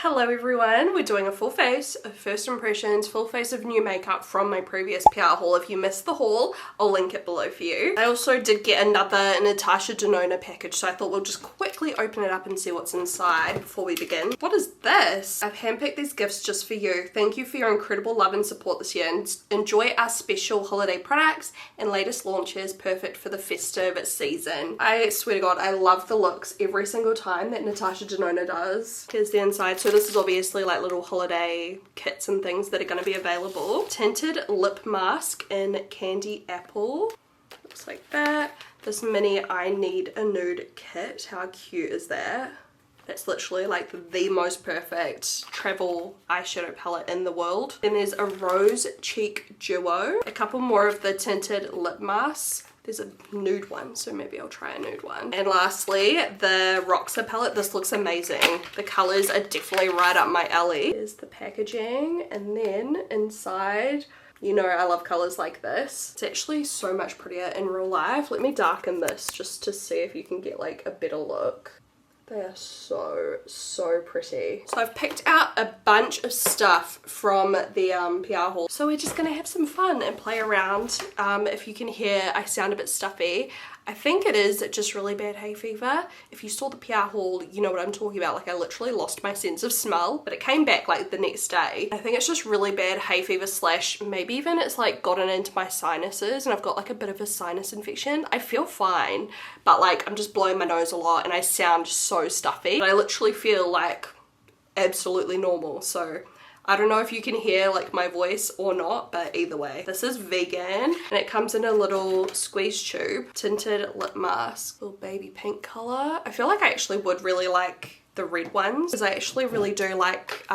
Hello everyone, we're doing a full face of first impressions, full face of new makeup from my previous PR haul. If you missed the haul, I'll link it below for you. I also did get another Natasha Denona package, so I thought we'll just quickly open it up and see what's inside before we begin. What is this? I've handpicked these gifts just for you. Thank you for your incredible love and support this year, and enjoy our special holiday products and latest launches perfect for the festive season. I swear to God, I love the looks every single time that Natasha Denona does. Here's the inside. So this is obviously like little holiday kits and things that are going to be available. Tinted lip mask in Candy Apple. Looks like that. This mini I Need a Nude kit. How cute is that? That's literally like the most perfect travel eyeshadow palette in the world. Then there's a rose cheek duo. A couple more of the tinted lip masks. There's a nude one, so maybe I'll try a nude one. And lastly, the Roxa palette. This looks amazing. The colors are definitely right up my alley. Here's the packaging, and then inside, you know I love colors like this. It's actually so much prettier in real life. Let me darken this just to see if you can get like a better look. They are so pretty. So I've picked out a bunch of stuff from the PR haul. So we're just gonna have some fun and play around. If you can hear I sound a bit stuffy, I think it is just really bad hay fever. If you saw the PR haul, you know what I'm talking about. Like I literally lost my sense of smell, but it came back like the next day. I think it's just really bad hay fever slash maybe even it's like gotten into my sinuses and I've got like a bit of a sinus infection. I feel fine, but like I'm just blowing my nose a lot and I sound so stuffy. But I literally feel like absolutely normal. So I don't know if you can hear like my voice or not, but either way. This is vegan and it comes in a little squeeze tube. Tinted lip mask, little baby pink color. I feel like I actually would really like the red ones because I actually really do like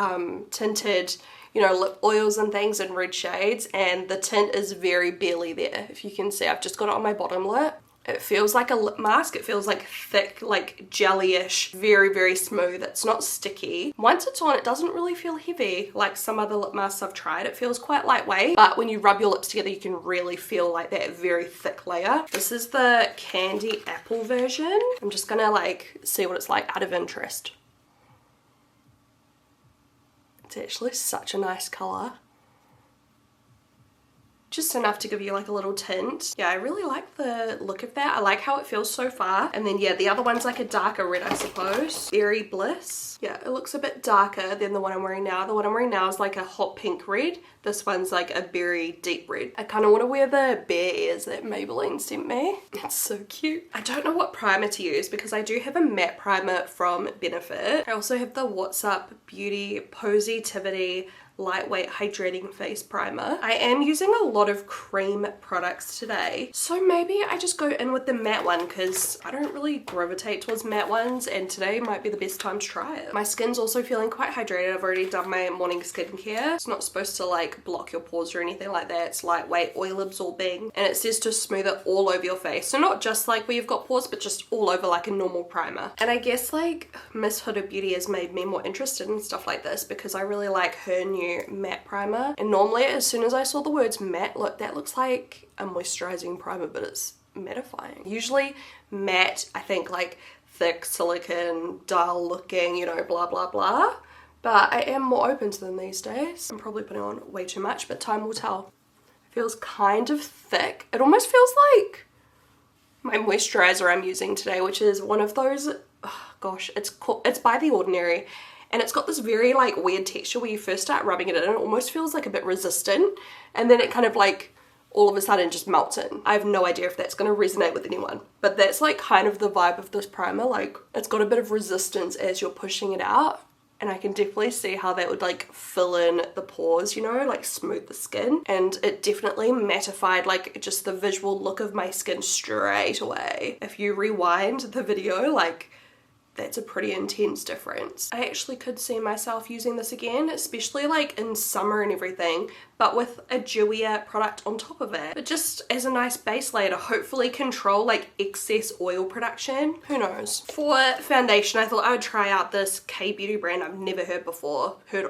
tinted, you know, lip oils and things in red shades, and the tint is very barely there. If you can see, I've just got it on my bottom lip. It feels like a lip mask. It feels like thick, like jelly-ish, very smooth. It's not sticky. Once it's on, it doesn't really feel heavy like some other lip masks I've tried. It feels quite lightweight, but when you rub your lips together, you can really feel like that very thick layer. This is the Candy Apple version. I'm just gonna like see what it's like out of interest. It's actually such a nice color. Just enough to give you like a little tint. Yeah, I really like the look of that. I like how it feels so far. And then yeah, the other one's like a darker red, I suppose. Berry Bliss. Yeah, it looks a bit darker than the one I'm wearing now. The one I'm wearing now is like a hot pink red. This one's like a berry deep red. I kind of want to wear the bear ears that Maybelline sent me. It's so cute. I don't know what primer to use because I do have a matte primer from Benefit. I also have the What's Up Beauty Positivity lightweight hydrating face primer. I am using a lot of cream products today, so maybe I just go in with the matte one because I don't really gravitate towards matte ones, and today might be the best time to try it. My skin's also feeling quite hydrated. I've already done my morning skincare. It's not supposed to like block your pores or anything like that. It's lightweight, oil absorbing, and it says to smooth it all over your face. So not just like where you've got pores, but just all over like a normal primer. And I guess like Miss Huda Beauty has made me more interested in stuff like this because I really like her new matte primer, and normally as soon as I saw the words matte, look, that looks like a moisturizing primer, but it's mattifying. Usually matte, I think like thick silicone, dull looking, you know, blah blah blah, but I am more open to them these days. I'm probably putting on way too much, but time will tell. It feels kind of thick. It almost feels like my moisturizer I'm using today, which is one of those, oh gosh, it's by The Ordinary. And it's got this very like weird texture where you first start rubbing it in, it almost feels like a bit resistant, and then it kind of like all of a sudden just melts in. I have no idea if that's going to resonate with anyone, but that's like kind of the vibe of this primer. Like it's got a bit of resistance as you're pushing it out, and I can definitely see how that would like fill in the pores, you know, like smooth the skin. And it definitely mattified like just the visual look of my skin straight away. If you rewind the video, like that's a pretty intense difference. I actually could see myself using this again, especially like in summer and everything, but with a dewier product on top of it. But just as a nice base layer to hopefully control like excess oil production. Who knows? For foundation, I thought I would try out this K-beauty brand I've never heard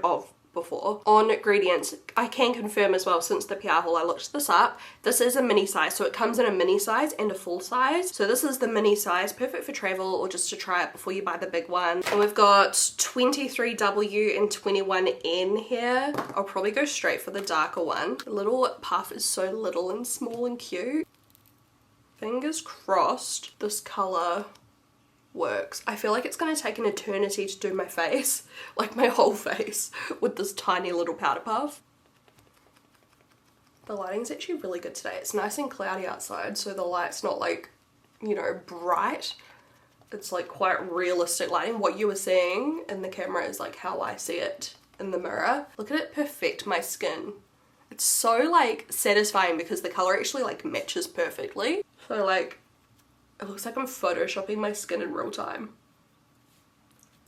of before. On ingredients, I can confirm as well, since the PR haul I looked this up, this is a mini size, so it comes in a mini size and a full size. So this is the mini size, perfect for travel or just to try it before you buy the big one. And we've got 23W and 21N here. I'll probably go straight for the darker one. The little puff is so little and small and cute. Fingers crossed this color works. I feel like it's going to take an eternity to do my face, like my whole face, with this tiny little powder puff. The lighting's actually really good today. It's nice and cloudy outside, so the light's not like, you know, bright. It's like quite realistic lighting. What you were seeing in the camera is like how I see it in the mirror. Look at it perfect my skin. It's so like satisfying because the color actually like matches perfectly. So like, it looks like I'm photoshopping my skin in real time.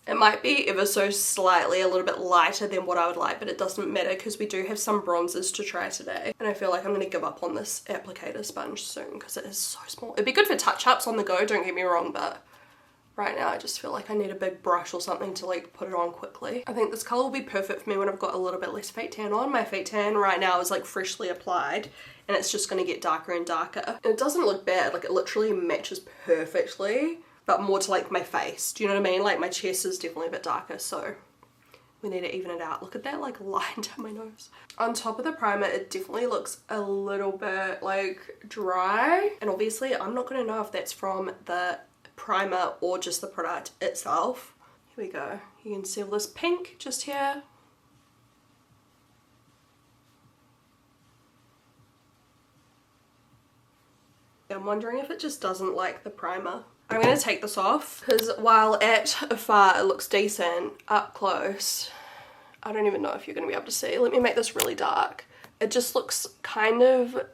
It might be ever so slightly a little bit lighter than what I would like, but it doesn't matter because we do have some bronzers to try today. And I feel like I'm going to give up on this applicator sponge soon because it is so small. It'd be good for touch-ups on the go, don't get me wrong, but right now I just feel like I need a big brush or something to like put it on quickly. I think this color will be perfect for me when I've got a little bit less fake tan on. My fake tan right now is like freshly applied and it's just going to get darker and darker. And it doesn't look bad, like it literally matches perfectly, but more to like my face. Do you know what I mean? Like my chest is definitely a bit darker, so we need to even it out. Look at that like line down my nose. On top of the primer, it definitely looks a little bit like dry. And obviously I'm not going to know if that's from the primer or just the product itself. Here we go. You can see all this pink just here. I'm wondering if it just doesn't like the primer. I'm going to take this off because while at afar it looks decent, up close I don't even know if you're going to be able to see. Let me make this really dark. It just looks kind of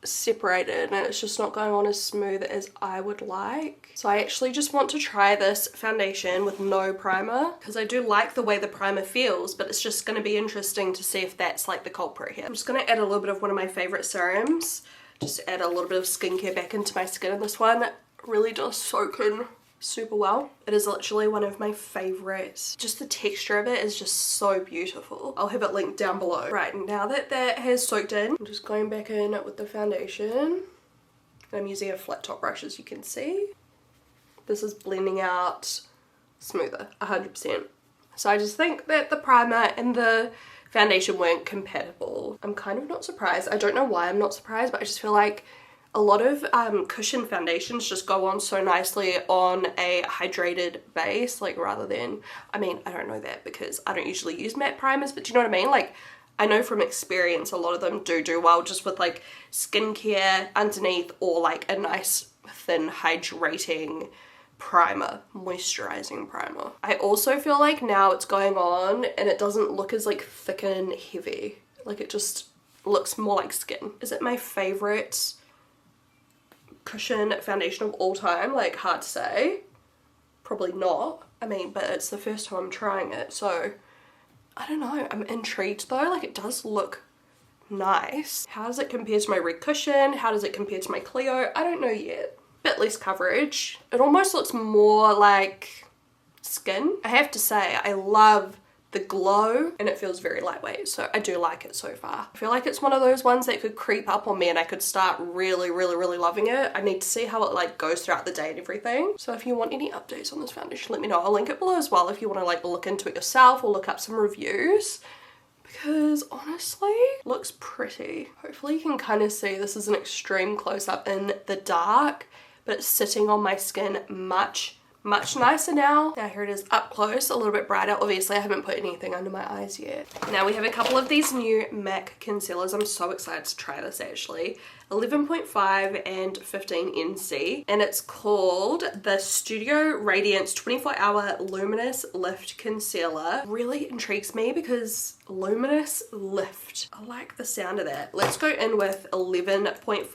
separated and it's just not going on as smooth as I would like. So I actually just want to try this foundation with no primer because I do like the way the primer feels, but it's just going to be interesting to see if that's like the culprit here. I'm just going to add a little bit of one of my favorite serums, just add a little bit of skincare back into my skin, and this one really does soak in super well. It is literally one of my favorites. Just the texture of it is just so beautiful. I'll have it linked down below. Right, now that that has soaked in, I'm just going back in with the foundation. I'm using a flat top brush, as you can see. This is blending out smoother, 100%. So I just think that the primer and the foundation weren't compatible. I'm kind of not surprised. I don't know why I'm not surprised, but I just feel like a lot of cushion foundations just go on so nicely on a hydrated base, like rather than, I mean, I don't know that because I don't usually use matte primers, but do you know what I mean? Like, I know from experience a lot of them do well just with like skincare underneath or like a nice thin hydrating primer, moisturizing primer. I also feel like now it's going on and it doesn't look as like thick and heavy. Like it just looks more like skin. Is it my favorite cushion foundation of all time? Like, hard to say. Probably not. I mean, but it's the first time I'm trying it, so I don't know. I'm intrigued though. Like, it does look nice. How does it compare to my red cushion? How does it compare to my Clio? I don't know yet. Bit less coverage. It almost looks more like skin. I have to say, I love the glow and it feels very lightweight, so I do like it so far. I feel like it's one of those ones that could creep up on me and I could start really loving it. I need to see how it like goes throughout the day and everything. So if you want any updates on this foundation, let me know. I'll link it below as well if you want to like look into it yourself or look up some reviews, because honestly it looks pretty. Hopefully you can kind of see this is an extreme close-up in the dark, but it's sitting on my skin much nicer now. Now here it is up close, a little bit brighter. Obviously I haven't put anything under my eyes yet. Now we have a couple of these new MAC concealers. I'm so excited to try this actually. 11.5 and 15 NC, and it's called the Studio Radiance 24-Hour Luminous Lift Concealer. Really intrigues me because luminous lift, I like the sound of that. Let's go in with 11.5.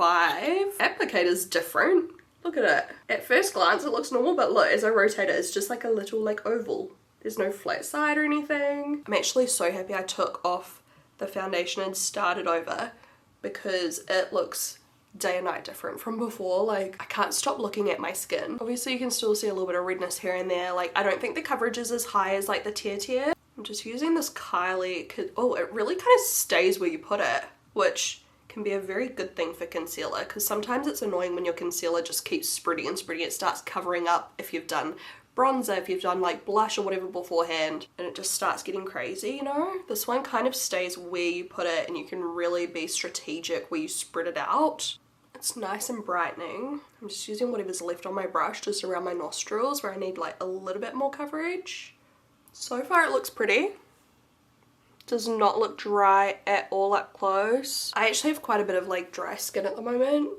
Applicator's different. Look at it. At first glance it looks normal, but look, as I rotate it, it's just like a little like oval. There's no flat side or anything. I'm actually so happy I took off the foundation and started over because it looks day and night different from before. Like, I can't stop looking at my skin. Obviously you can still see a little bit of redness here and there. Like, I don't think the coverage is as high as like the Tear. I'm just using this Kylie, oh, it really kind of stays where you put it, which can be a very good thing for concealer, because sometimes it's annoying when your concealer just keeps spreading and spreading. It starts covering up if you've done bronzer, if you've done like blush or whatever beforehand, and it just starts getting crazy, you know? This one kind of stays where you put it, and you can really be strategic where you spread it out. It's nice and brightening. I'm just using whatever's left on my brush just around my nostrils where I need like a little bit more coverage. So far it looks pretty. Does not look dry at all up close. I actually have quite a bit of like dry skin at the moment,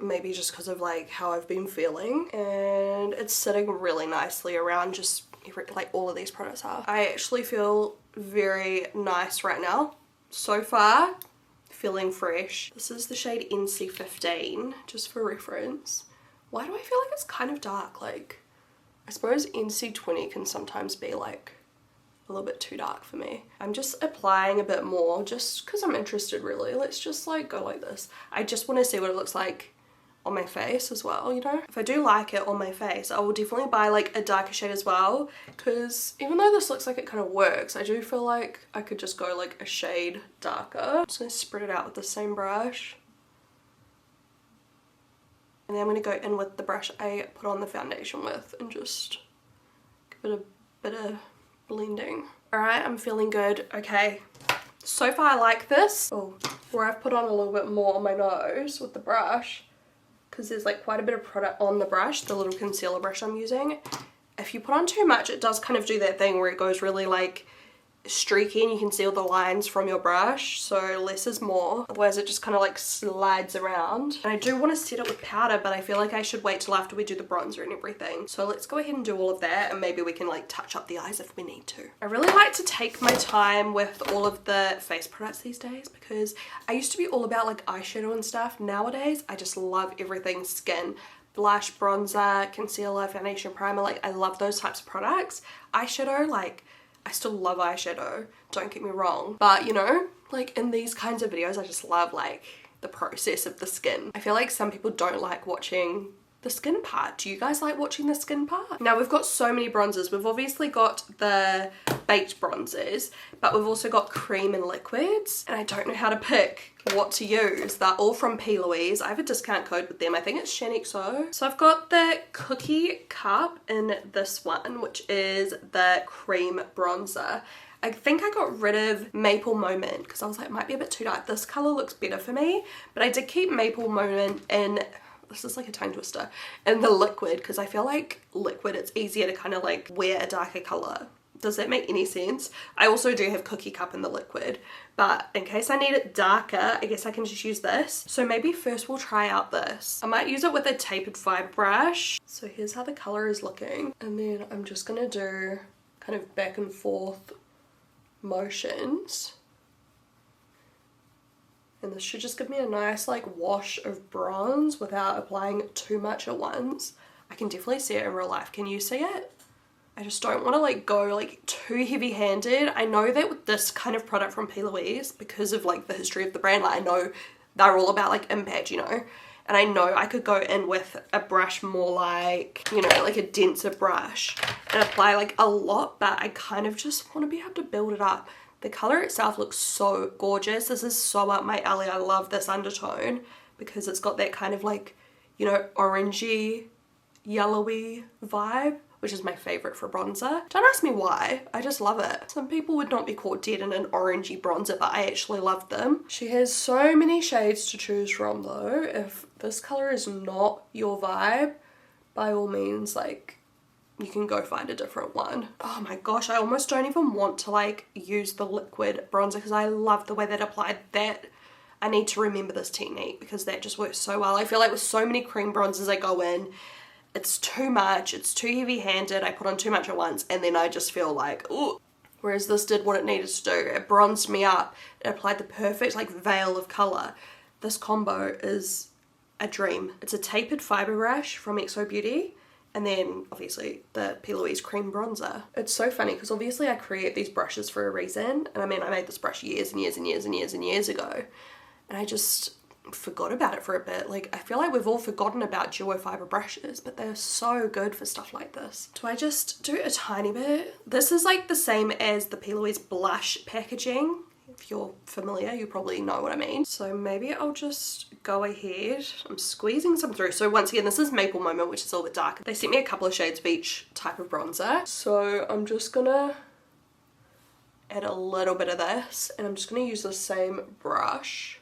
maybe just because of like how I've been feeling, and it's sitting really nicely around just like all of these products are. I actually feel very nice right now. So far, feeling fresh. This is the shade NC15, just for reference. Why do I feel like it's kind of dark? Like, I suppose NC20 can sometimes be like a little bit too dark for me. I'm just applying a bit more just because I'm interested really. Let's just like go like this. I just want to see what it looks like on my face as well, you know? If I do like it on my face, I will definitely buy like a darker shade as well, because even though this looks like it kind of works, I do feel like I could just go like a shade darker. I'm just going to spread it out with the same brush. And then I'm going to go in with the brush I put on the foundation with and just give it a bit of blending. Alright, I'm feeling good. Okay, so far I like this. Oh, where I've put on a little bit more on my nose with the brush, because there's like quite a bit of product on the brush, the little concealer brush I'm using. If you put on too much, it does kind of do that thing where it goes really like streaky and you can see all the lines from your brush, so less is more, otherwise it just kind of like slides around. And I do want to set it with powder, but I feel like I should wait till after we do the bronzer and everything. So let's go ahead and do all of that, and maybe we can like touch up the eyes if we need to. I really like to take my time with all of the face products these days, because I used to be all about like eyeshadow and stuff. Nowadays I just love everything skin. Blush, bronzer, concealer, foundation, primer, like I love those types of products. Eyeshadow, like I still love eyeshadow, don't get me wrong, but you know, like in these kinds of videos I just love like the process of the skin. I feel like some people don't like watching the skin part. Do you guys like watching the skin part? Now we've got so many bronzers. We've obviously got the baked bronzers, but we've also got cream and liquids, and I don't know how to pick what to use. They're all from Louise. I have a discount code with them. I think it's Shaaanxo. So I've got the cookie cup in this one, which is the cream bronzer. I think I got rid of Maple Moment because I was like, it might be a bit too dark. This color looks better for me, but I did keep Maple Moment in, this is like a tongue twister, in the liquid, because I feel like liquid, it's easier to kind of like wear a darker color. Does that make any sense? I also do have Cookie Cup in the liquid, but in case I need it darker, I guess I can just use this. So maybe first we'll try out this. I might use it with a tapered fiber brush. So here's how the color is looking. And then I'm just gonna do kind of back and forth motions. And this should just give me a nice like wash of bronze without applying too much at once. I can definitely see it in real life. Can you see it? I just don't want to like go like too heavy handed. I know that with this kind of product from Louise, because of like the history of the brand, like I know they're all about like impact, you know, and I know I could go in with a brush more like, you know, like a denser brush and apply like a lot, but I kind of just want to be able to build it up. The color itself looks so gorgeous. This is so up my alley. I love this undertone because it's got that kind of like, you know, orangey, yellowy vibe, which is my favorite for bronzer. Don't ask me why, I just love it. Some people would not be caught dead in an orangey bronzer, but I actually love them. She has so many shades to choose from though. If this color is not your vibe, by all means, like, you can go find a different one. Oh my gosh, I almost don't even want to like use the liquid bronzer because I love the way that applied that. I need to remember this technique because that just works so well. I feel like with so many cream bronzers I go in, it's too much, it's too heavy-handed, I put on too much at once, and then I just feel like, ooh. Whereas this did what it needed to do. It bronzed me up. It applied the perfect like veil of colour. This combo is a dream. It's a tapered fibre brush from XO Beauty, and then obviously the Louise cream bronzer. It's so funny because obviously I create these brushes for a reason, and I mean I made this brush years and years and years and years and years ago, and I just forgot about it for a bit. Like, I feel like we've all forgotten about duo fiber brushes, but they're so good for stuff like this. Do I just do a tiny bit? This is like the same as the P. Louise blush packaging. If you're familiar, you probably know what I mean. So maybe I'll just go ahead. I'm squeezing some through. So once again, this is Maple Moment, which is a little bit darker. They sent me a couple of shades of each type of bronzer. So I'm just gonna add a little bit of this, and I'm just gonna use the same brush.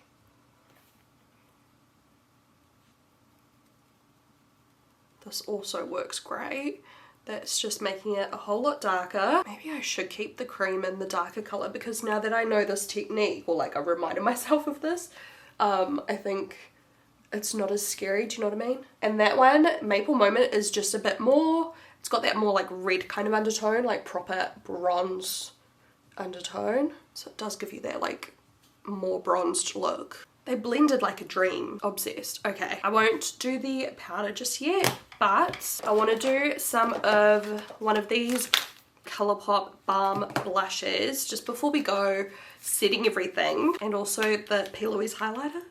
This also works great. That's just making it a whole lot darker. Maybe I should keep the cream in the darker color, because now that I know this technique, or like I reminded myself of this, I think it's not as scary, do you know what I mean? And that one, Maple Moment, is just a bit more, it's got that more like red kind of undertone, like proper bronze undertone. So it does give you that like more bronzed look. They blended like a dream. Obsessed. Okay, I won't do the powder just yet, but I want to do some of one of these Colourpop Balm blushes just before we go setting everything, and also the P. Louise highlighter.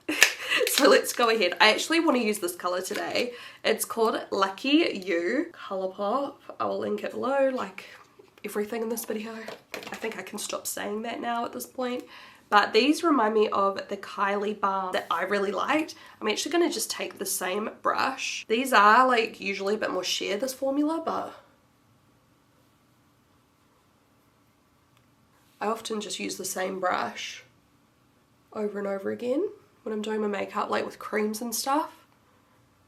So let's go ahead. I actually want to use this color today. It's called Lucky You Colourpop. I'll link it below, like everything in this video. I think I can stop saying that now at this point. But these remind me of the Kylie balm that I really liked. I'm actually going to just take the same brush. These are like usually a bit more sheer, this formula, but I often just use the same brush over and over again when I'm doing my makeup, like with creams and stuff.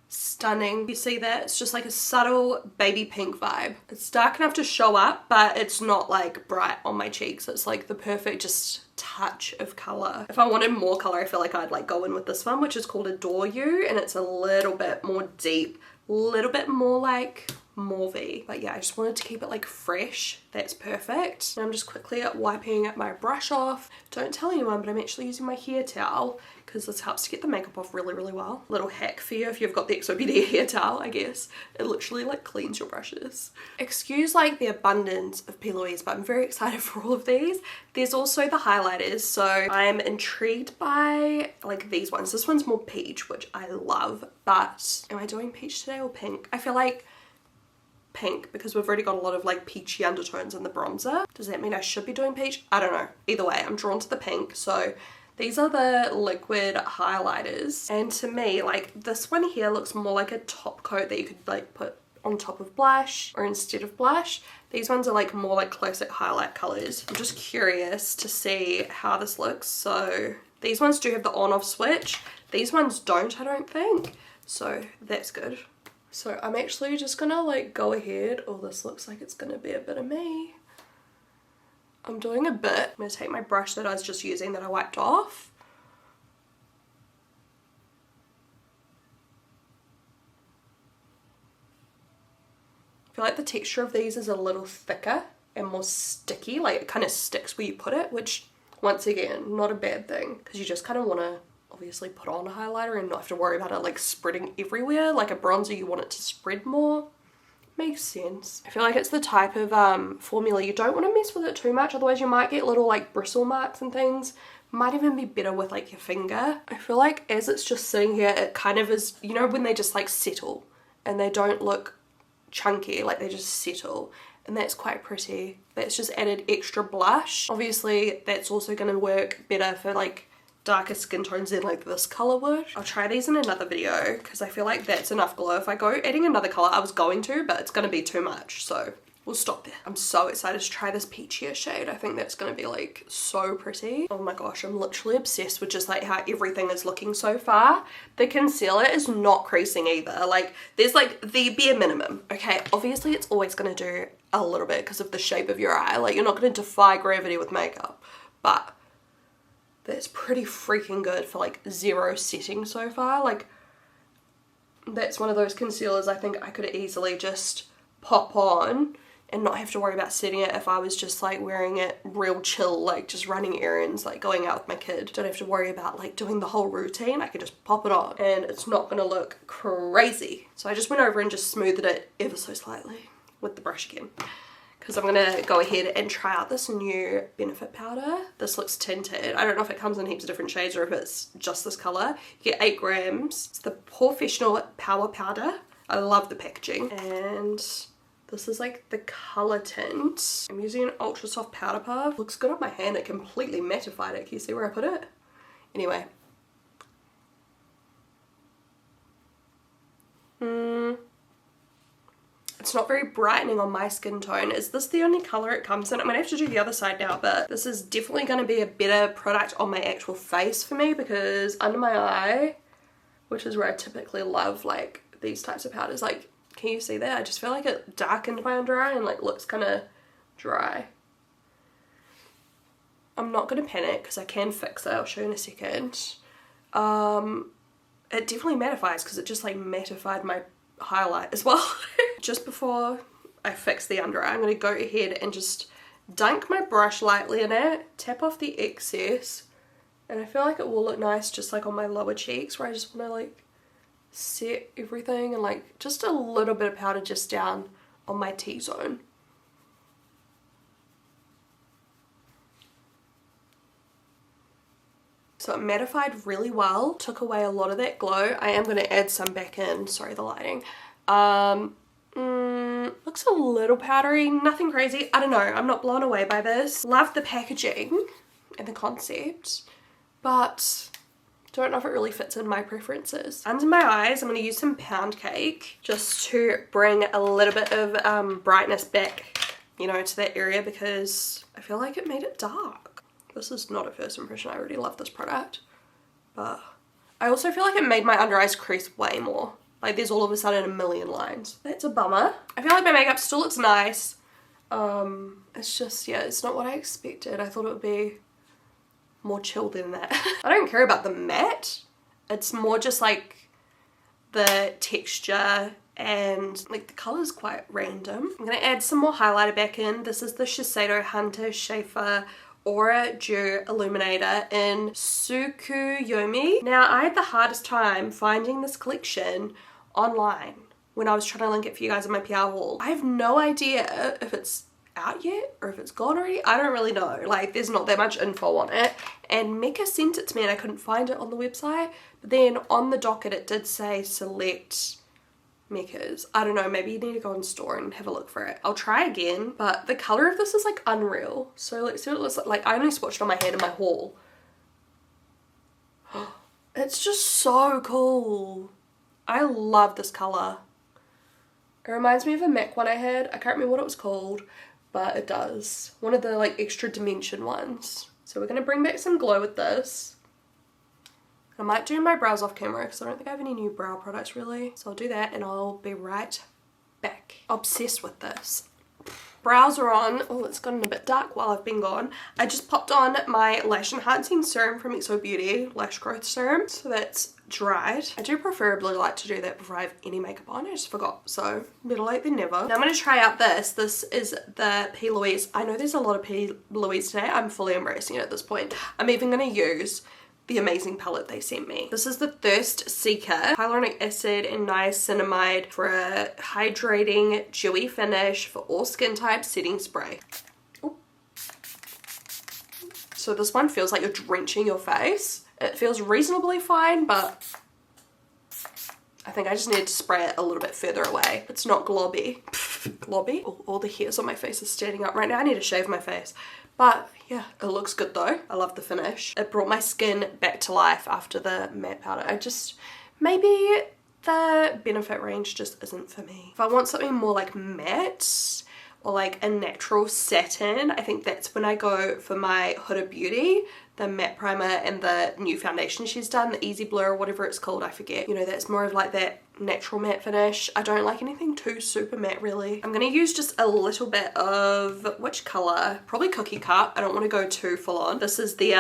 Stunning. You see that? It's just like a subtle baby pink vibe. It's dark enough to show up, but it's not like bright on my cheeks. It's like the perfect just touch of color. If I wanted more color, I feel like I'd like go in with this one, which is called Adore You, and it's a little bit more deep, a little bit more like mauvey. But yeah, I just wanted to keep it like fresh. That's perfect. And I'm just quickly wiping my brush off. Don't tell anyone, but I'm actually using my hair towel because this helps to get the makeup off really, really well. Little hack for you if you've got the XOPD hair towel, I guess. It literally like cleans your brushes. Excuse like the abundance of P. Louise, but I'm very excited for all of these. There's also the highlighters, so I'm intrigued by like these ones. This one's more peach, which I love, but am I doing peach today or pink? I feel like pink, because we've already got a lot of like peachy undertones in the bronzer. Does that mean I should be doing peach? I don't know. Either way, I'm drawn to the pink. So these are the liquid highlighters, and to me, like this one here looks more like a top coat that you could like put on top of blush or instead of blush. These ones are like more like classic highlight colors. I'm just curious to see how this looks. So these ones do have the on off switch. These ones don't, I don't think. So that's good. So I'm actually just gonna like go ahead. Oh, this looks like it's gonna be a bit of me. I'm doing a bit. I'm gonna take my brush that I was just using that I wiped off. I feel like the texture of these is a little thicker and more sticky. Like it kind of sticks where you put it, which once again, not a bad thing, because you just kind of want to obviously put on a highlighter and not have to worry about it like spreading everywhere. Like a bronzer, you want it to spread more. Makes sense. I feel like it's the type of formula you don't want to mess with it too much, otherwise you might get little like bristle marks and things. Might even be better with like your finger. I feel like as it's just sitting here, it kind of is, you know, when they just like settle and they don't look chunky, like they just settle, and that's quite pretty. That's just added extra blush. Obviously that's also going to work better for like darker skin tones than like this color would. I'll try these in another video because I feel like that's enough glow. If I go adding another color, I was going to, but it's going to be too much, so we'll stop there. I'm so excited to try this peachier shade. I think that's going to be like so pretty. Oh my gosh, I'm literally obsessed with just like how everything is looking so far. The concealer is not creasing either. Like there's like the bare minimum. Okay, obviously it's always going to do a little bit because of the shape of your eye. Like you're not going to defy gravity with makeup, but that's pretty freaking good for like zero setting so far. Like that's one of those concealers I think I could easily just pop on and not have to worry about setting it if I was just like wearing it real chill, like just running errands, like going out with my kid. Don't have to worry about like doing the whole routine. I could just pop it on and it's not gonna look crazy. So I just went over and just smoothed it ever so slightly with the brush again, because I'm gonna go ahead and try out this new Benefit powder. This looks tinted. I don't know if it comes in heaps of different shades or if it's just this color. You get 8 grams. It's the Professional Power Powder. I love the packaging. And this is like the color tint. I'm using an ultra soft powder puff. Looks good on my hand. It completely mattified it. Can you see where I put it? Anyway. It's not very brightening on my skin tone. Is this the only color it comes in? I'm gonna have to do the other side now, but this is definitely gonna be a better product on my actual face for me, because under my eye, which is where I typically love like these types of powders, like, can you see that? I just feel like it darkened my under eye and like looks kind of dry. I'm not gonna panic because I can fix it. I'll show you in a second. It definitely mattifies because it just like mattified my highlight as well. Just before I fix the under eye, I'm going to go ahead and just dunk my brush lightly in it, tap off the excess, and I feel like it will look nice just like on my lower cheeks, where I just want to like set everything, and like just a little bit of powder just down on my T-zone. So it mattified really well, took away a lot of that glow. I am going to add some back in, sorry the lighting. Looks a little powdery, nothing crazy. I don't know, I'm not blown away by this. Love the packaging and the concept, but don't know if it really fits in my preferences. Under my eyes, I'm going to use some Pound Cake just to bring a little bit of brightness back, you know, to that area, because I feel like it made it dark. This is not a first impression, I already love this product, but I also feel like it made my under eyes crease way more. Like there's all of a sudden a million lines. That's a bummer. I feel like my makeup still looks nice. It's just, yeah, it's not what I expected. I thought it would be more chill than that. I don't care about the matte. It's more just like the texture, and like the color's quite random. I'm gonna add some more highlighter back in. This is the Shiseido Hunter Schafer Aura Dew Illuminator in Tsukuyomi. Now, I had the hardest time finding this collection online when I was trying to link it for you guys in my PR haul. I have no idea if it's out yet or if it's gone already. I don't really know. Like, there's not that much info on it. And Mecca sent it to me and I couldn't find it on the website. But then on the docket, it did say select Mecca's. I don't know, maybe you need to go in store and have a look for it. I'll try again, but the color of this is like unreal. So let's see what it looks like. Like, I only swatched on my hand in my haul. It's just so cool. I love this color. It reminds me of a MAC one I had. I can't remember what it was called, but it does. One of the like extra dimension ones. So we're gonna bring back some glow with this. I might do my brows off camera because I don't think I have any new brow products really. So I'll do that and I'll be right back. Obsessed with this. Brows are on. Oh, it's gotten a bit dark while I've been gone. I just popped on my lash enhancing serum from XO Beauty, lash growth serum. So that's dried. I do preferably like to do that before I have any makeup on. I just forgot. So better late than never. Now I'm going to try out this. This is the P. Louise. I know there's a lot of P. Louise today. I'm fully embracing it at this point. I'm even going to use the amazing palette they sent me. This is the Thirst Seeker hyaluronic acid and niacinamide for a hydrating dewy finish for all skin types setting spray. Ooh. So this one feels like you're drenching your face. It feels reasonably fine, but I think I just need to spray it a little bit further away. It's not globby. Globby? All the hairs on my face are standing up right now. I need to shave my face. But yeah, it looks good though. I love the finish. It brought my skin back to life after the matte powder. Maybe the Benefit range just isn't for me. If I want something more like matte or like a natural satin, I think that's when I go for my Huda Beauty, the matte primer and the new foundation she's done, the Easy Blur or whatever it's called, I forget. You know, that's more of like that natural matte finish. I don't like anything too super matte really. I'm gonna use just a little bit of, which color? Probably Cookie Cut. I don't want to go too full on. This is the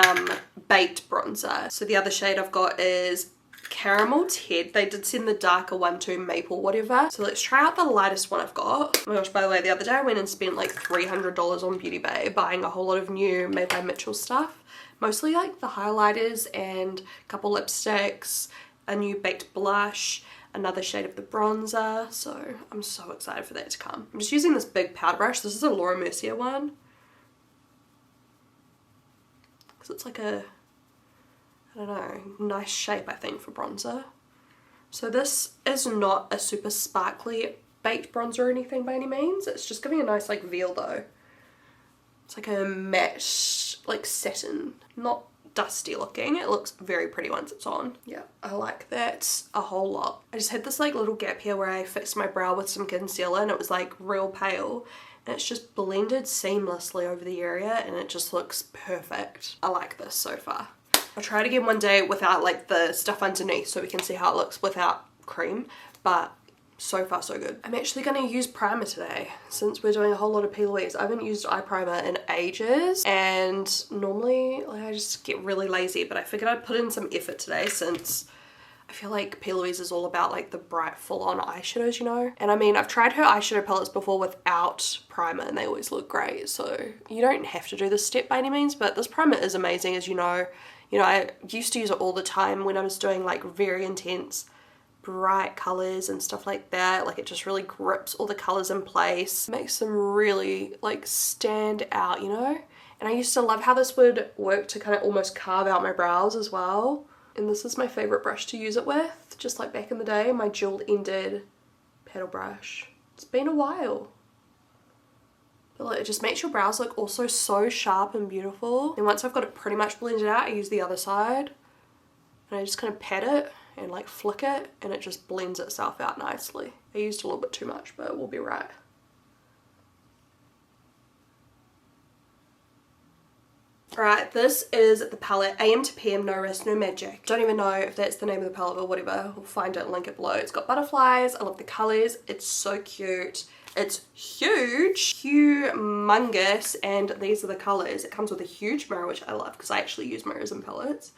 Baked bronzer. So the other shade I've got is Caramel Ted. They did send the darker one to Maple whatever. So let's try out the lightest one I've got. Oh my gosh, by the way, the other day I went and spent like $300 on Beauty Bay buying a whole lot of new Made by Mitchell stuff. Mostly like the highlighters and a couple lipsticks, a new baked blush, another shade of the bronzer, so I'm so excited for that to come. I'm just using this big powder brush. This is a Laura Mercier one. Because it's like a, I don't know, nice shape I think for bronzer. So this is not a super sparkly baked bronzer or anything by any means. It's just giving a nice like veil though. It's like a matte, like satin, not dusty looking. It looks very pretty once it's on. Yeah, I like that a whole lot. I just had this like little gap here where I fixed my brow with some concealer and it was like real pale, and it's just blended seamlessly over the area and it just looks perfect. I like this so far. I'll try it again one day without like the stuff underneath so we can see how it looks without cream, but so far so good. I'm actually going to use primer today since we're doing a whole lot of P. Louise. I haven't used eye primer in ages, and normally like I just get really lazy, but I figured I'd put in some effort today since I feel like P. Louise is all about like the bright full-on eyeshadows, you know? And I mean, I've tried her eyeshadow palettes before without primer and they always look great, so you don't have to do this step by any means, but this primer is amazing, as you know. You know, I used to use it all the time when I was doing like very intense bright colors and stuff like that. Like it just really grips all the colors in place, makes them really like stand out, you know? And I used to love how this would work to kind of almost carve out my brows as well. And this is my favorite brush to use it with, just like back in the day, my jewel ended paddle brush. It's been a while. But like, it just makes your brows look also so sharp and beautiful. And once I've got it pretty much blended out, I use the other side and I just kind of pat it and like flick it and it just blends itself out nicely. I used a little bit too much, but we'll be right. Alright, this is the palette AM to PM No Risk No Magic. Don't even know if that's the name of the palette or whatever. We'll find it and link it below. It's got butterflies. I love the colours. It's so cute. It's huge, humongous, and these are the colours. It comes with a huge mirror, which I love because I actually use mirrors in palettes.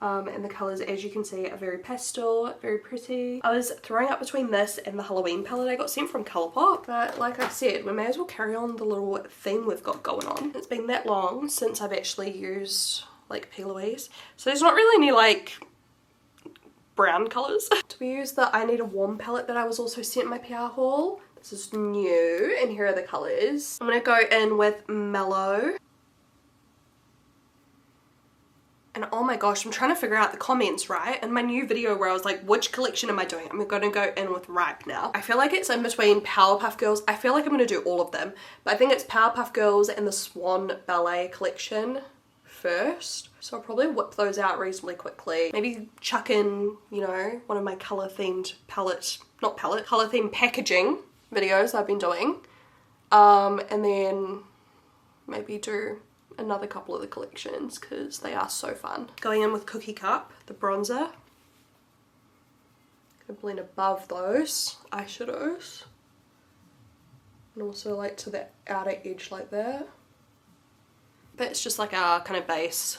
And the colours, as you can see, are very pastel, very pretty. I was throwing up between this and the Halloween palette I got sent from Colourpop, but like I said, we may as well carry on the little theme we've got going on. It's been that long since I've actually used like P. Louise, so there's not really any like brown colours. We use the I Need a Warm palette that I was also sent in my PR haul. This is new, and here are the colours. I'm going to go in with Mellow. And oh my gosh, I'm trying to figure out the comments, right? In my new video where I was like, which collection am I doing? I'm going to go in with Ripe now. I feel like it's in between Powerpuff Girls. I feel like I'm going to do all of them. But I think it's Powerpuff Girls and the Swan Ballet collection first. So I'll probably whip those out reasonably quickly. Maybe chuck in, you know, one of my colour themed colour themed packaging videos I've been doing. And then maybe do another couple of the collections because they are so fun. Going in with Cookie Cup, the bronzer. Gonna blend above those eyeshadows. And also like to the outer edge like that. That's just like our kind of base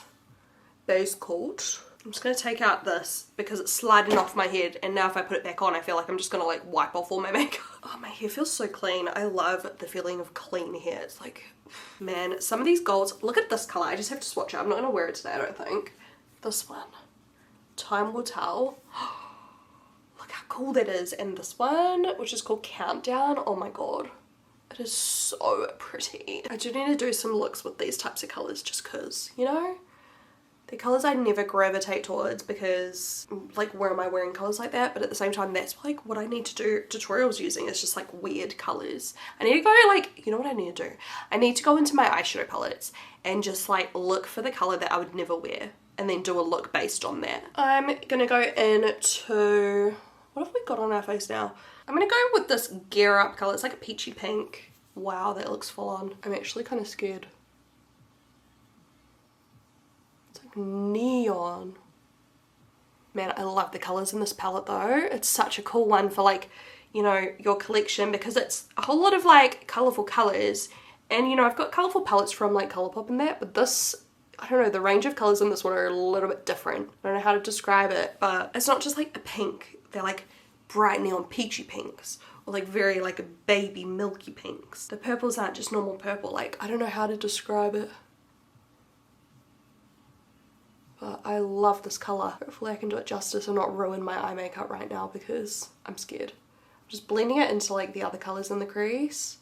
coat. I'm just going to take out this because it's sliding off my head, and now if I put it back on I feel like I'm just going to like wipe off all my makeup. Oh, my hair feels so clean. I love the feeling of clean hair. It's like, man, some of these golds, look at this colour. I just have to swatch it. I'm not going to wear it today, I don't think. This one, Time Will Tell. Look how cool that is. And this one, which is called Countdown. Oh my god. It is so pretty. I do need to do some looks with these types of colours just because, you know? The colours I never gravitate towards because, like, where am I wearing colours like that? But at the same time, that's like what I need to do tutorials using. It's just like weird colours. I need to go like, you know what I need to do? I need to go into my eyeshadow palettes and just like look for the colour that I would never wear and then do a look based on that. I'm gonna go into, what have we got on our face now? I'm gonna go with this Gear Up colour. It's like a peachy pink. Wow, that looks full on. I'm actually kind of scared. Neon. Man, I love the colours in this palette though. It's such a cool one for like, you know, your collection because it's a whole lot of like colourful colours. And you know, I've got colourful palettes from like Colourpop and that, but this, I don't know, the range of colours in this one are a little bit different. I don't know how to describe it, but it's not just like a pink. They're like bright neon peachy pinks or like very like baby milky pinks. The purples aren't just normal purple. Like, I don't know how to describe it. But I love this colour. Hopefully I can do it justice and not ruin my eye makeup right now because I'm scared. I'm just blending it into like the other colours in the crease.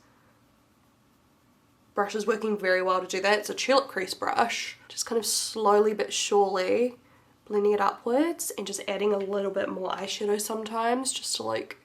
Brush is working very well to do that. It's a tulip crease brush. Just kind of slowly but surely blending it upwards and just adding a little bit more eyeshadow sometimes just to like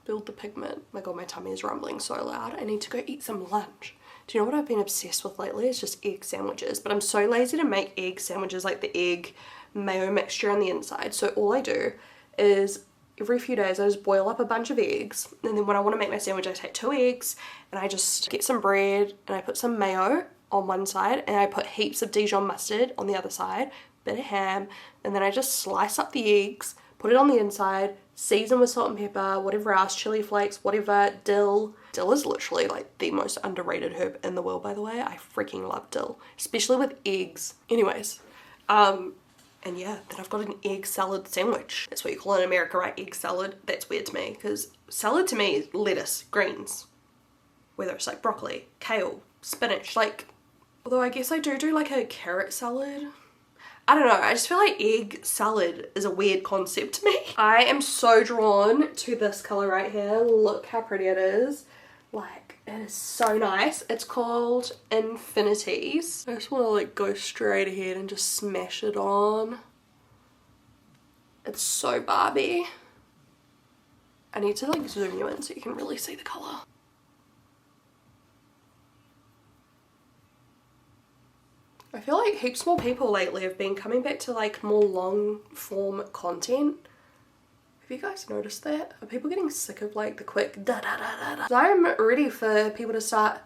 build the pigment. Oh my god, my tummy is rumbling so loud. I need to go eat some lunch. Do you know what I've been obsessed with lately? It's just egg sandwiches, but I'm so lazy to make egg sandwiches, like the egg mayo mixture on the inside. So all I do is every few days I just boil up a bunch of eggs, and then when I want to make my sandwich I take 2 eggs and I just get some bread and I put some mayo on one side and I put heaps of Dijon mustard on the other side, bit of ham, and then I just slice up the eggs, put it on the inside, season with salt and pepper, whatever else, chili flakes, whatever, dill. Dill is literally like the most underrated herb in the world, by the way. I freaking love dill, especially with eggs. Anyways, and yeah, then I've got an egg salad sandwich. That's what you call it in America, right? Egg salad. That's weird to me because salad to me is lettuce, greens, whether it's like broccoli, kale, spinach, like, although I guess I do like a carrot salad. I don't know, I just feel like egg salad is a weird concept to me. I am so drawn to this color right here. Look how pretty it is. Like, it is so nice. It's called Infinities. I just want to like go straight ahead and just smash it on. It's so Barbie. I need to like zoom you in so you can really see the color. I feel like heaps more people lately have been coming back to like more long form content. Have you guys noticed that? Are people getting sick of like the quick da da da da da? I'm ready for people to start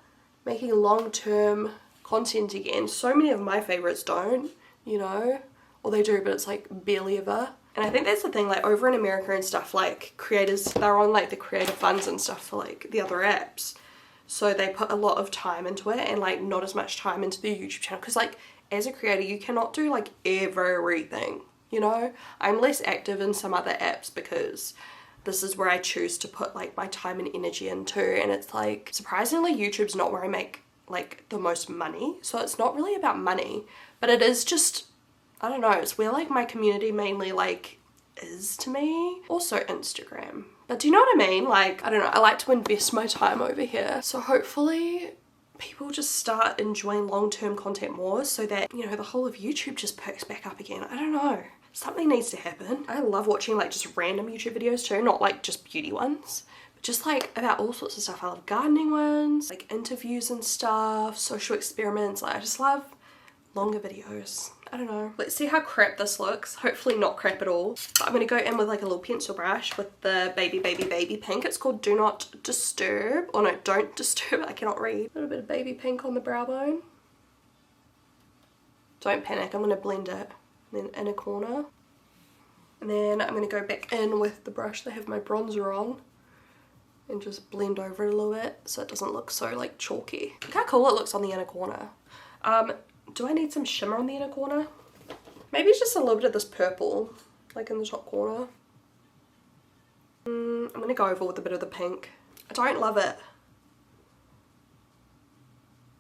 making long-term content again. So many of my favorites don't, you know, or they do, but it's like barely ever. And I think that's the thing, like over in America and stuff, like creators, they're on like the creator funds and stuff for like the other apps. So they put a lot of time into it and like not as much time into the YouTube channel. Because like as a creator, you cannot do like everything, you know? I'm less active in some other apps because this is where I choose to put like my time and energy into. And it's like, surprisingly, YouTube's not where I make like the most money. So it's not really about money, but it is just, I don't know, it's where like my community mainly like is to me. Also Instagram. But do you know what I mean? Like, I don't know, I like to invest my time over here. So hopefully people just start enjoying long-term content more so that, you know, the whole of YouTube just perks back up again. I don't know. Something needs to happen. I love watching like just random YouTube videos too, not like just beauty ones, but just like about all sorts of stuff. I love gardening ones, like interviews and stuff, social experiments. Like, I just love longer videos. I don't know. Let's see how crap this looks. Hopefully not crap at all. But I'm going to go in with like a little pencil brush with the baby pink. It's called Do Not Disturb. Oh no, Don't Disturb. I cannot read. A little bit of baby pink on the brow bone. Don't panic. I'm going to blend it. And then inner corner. And then I'm going to go back in with the brush that I have my bronzer on. And just blend over it a little bit so it doesn't look so like chalky. Look how cool it looks on the inner corner. Do I need some shimmer on the inner corner? Maybe it's just a little bit of this purple, like in the top corner. I'm going to go over with a bit of the pink. I don't love it.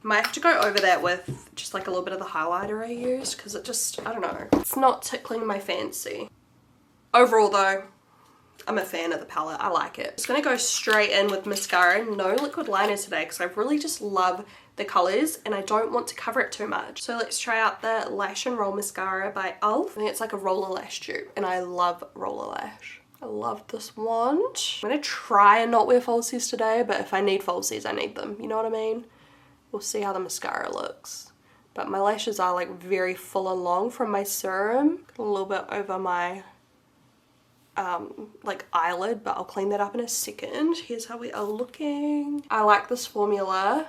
Might have to go over that with just like a little bit of the highlighter I used because it just, I don't know. It's not tickling my fancy. Overall though, I'm a fan of the palette. I like it. Just going to go straight in with mascara. No liquid liner today because I really just love the colours and I don't want to cover it too much. So let's try out the Lash and Roll Mascara by e.l.f. I think it's like a roller lash dupe and I love roller lash. I love this wand. I'm going to try and not wear falsies today, but if I need falsies, I need them. You know what I mean? We'll see how the mascara looks. But my lashes are like very full and long from my serum. Got a little bit over my like eyelid, but I'll clean that up in a second. Here's how we are looking. I like this formula.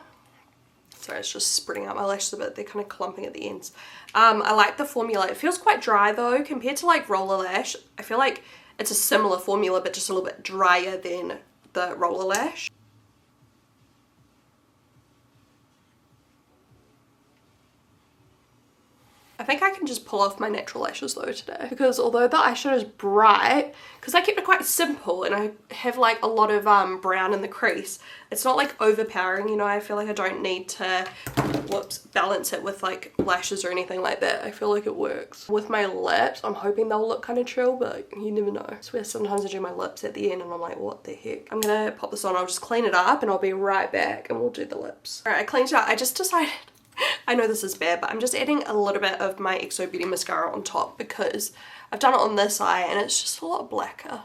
Sorry, it's just spreading out my lashes a bit. They're kind of clumping at the ends. I like the formula. It feels quite dry though compared to like roller lash. I feel like it's a similar formula but just a little bit drier than the roller lash. I think I can just pull off my natural lashes though today, because although the eyeshadow is bright, because I kept it quite simple and I have like a lot of brown in the crease, it's not like overpowering, you know. I feel like I don't need to, whoops, balance it with like lashes or anything like that. I feel like it works. With my lips, I'm hoping they'll look kind of chill, but you never know. I swear sometimes I do my lips at the end and I'm like, what the heck? I'm gonna pop this on, I'll just clean it up and I'll be right back and we'll do the lips. Alright, I cleaned it up. I just decided, I know this is bad, but I'm just adding a little bit of my XO Beauty mascara on top because I've done it on this eye and it's just a lot blacker.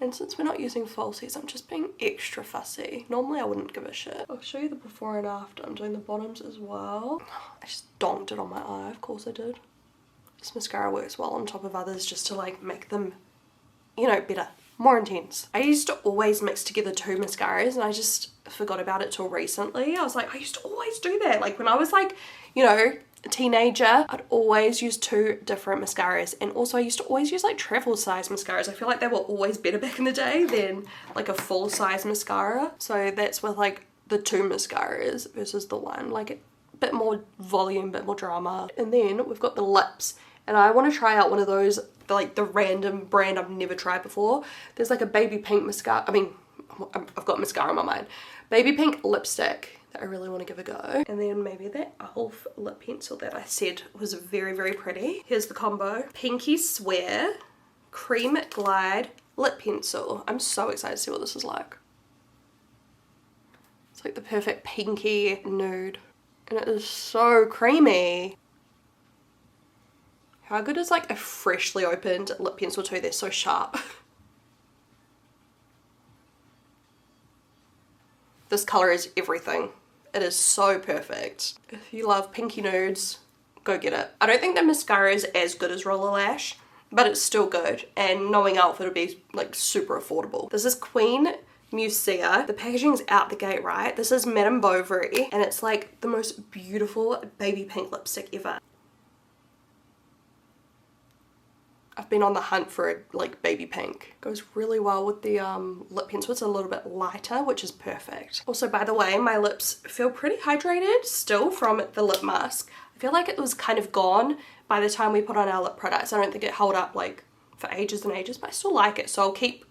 And since we're not using falsies, I'm just being extra fussy. Normally I wouldn't give a shit. I'll show you the before and after. I'm doing the bottoms as well. I just donked it on my eye, of course I did. This mascara works well on top of others just to like make them, you know, better, more intense. I used to always mix together two mascaras and I just forgot about it till recently. I was like, I used to always do that. Like when I was like, you know, a teenager, I'd always use two different mascaras, and also I used to always use like travel size mascaras. I feel like they were always better back in the day than like a full size mascara. So that's with like the two mascaras versus the one, like a bit more volume, a bit more drama. And then we've got the lips, and I want to try out one of those, like the random brand I've never tried before. There's like a baby pink mascara, I mean, I've got mascara in my mind, baby pink lipstick that I really want to give a go. And then maybe that e.l.f. lip pencil that I said was very, very pretty. Here's the combo. Pinky Swear Cream Glide Lip Pencil. I'm so excited to see what this is like. It's like the perfect pinky nude. And it is so creamy. How good is like a freshly opened lip pencil too? They're so sharp. This colour is everything. It is so perfect. If you love pinky nudes, go get it. I don't think the mascara is as good as Roller Lash, but it's still good. And knowing e.l.f. it'll be like super affordable. This is Queen Musea. The packaging's out the gate, right? This is Madame Bovary, and it's like the most beautiful baby pink lipstick ever. I've been on the hunt for a like baby pink. Goes really well with the lip pencil. It's a little bit lighter, which is perfect. Also, by the way, my lips feel pretty hydrated still from the lip mask. I feel like it was kind of gone by the time we put on our lip products. I don't think it held up like for ages and ages, but I still like it. So I'll keep,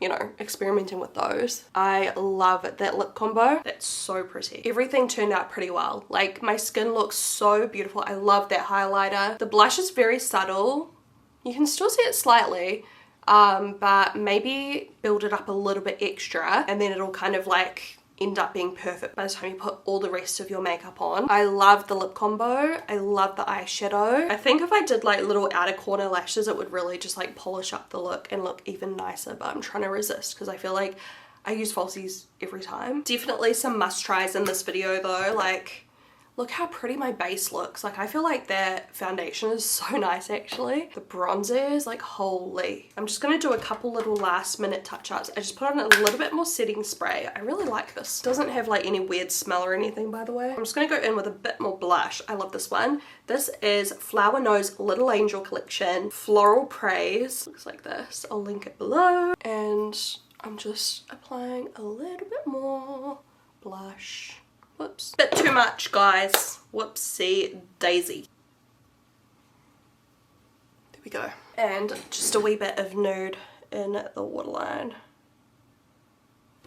you know, experimenting with those. I love that lip combo. That's so pretty. Everything turned out pretty well. Like my skin looks so beautiful. I love that highlighter. The blush is very subtle. You can still see it slightly, but maybe build it up a little bit extra and then it'll kind of like end up being perfect by the time you put all the rest of your makeup on. I love the lip combo. I love the eyeshadow. I think if I did like little outer corner lashes, it would really just like polish up the look and look even nicer, but I'm trying to resist because I feel like I use falsies every time. Definitely some must tries in this video though, like look how pretty my base looks. Like I feel like that foundation is so nice actually. The bronzer is like holy. I'm just gonna do a couple little last minute touch-ups. I just put on a little bit more setting spray. I really like this. Doesn't have like any weird smell or anything by the way. I'm just gonna go in with a bit more blush. I love this one. This is Flower Nose Little Angel Collection Floral Praise. Looks like this. I'll link it below. And I'm just applying a little bit more blush. Whoops. Bit too much, guys. Whoopsie daisy. There we go. And just a wee bit of nude in the waterline.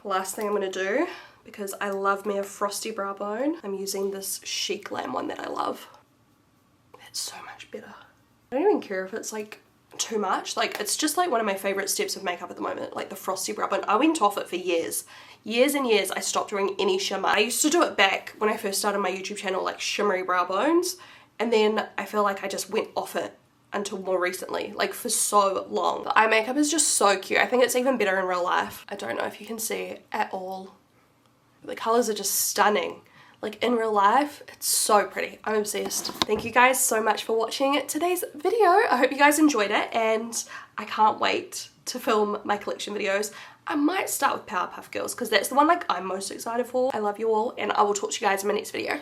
Last thing I'm going to do, because I love me a frosty brow bone, I'm using this Chic Glam one that I love. That's so much better. I don't even care if it's like too much. Like it's just like one of my favorite steps of makeup at the moment, like the frosty brow bone. I went off it for years and years. I stopped doing any shimmer. I used to do it back when I first started my YouTube channel, like shimmery brow bones, and then I feel like I just went off it until more recently, like for so long. The eye makeup is just so cute. I think it's even better in real life. I don't know if you can see it at all. The colors are just stunning. Like in real life, it's so pretty. I'm obsessed. Thank you guys so much for watching today's video. I hope you guys enjoyed it and I can't wait to film my collection videos. I might start with Powerpuff Girls because that's the one like I'm most excited for. I love you all and I will talk to you guys in my next video.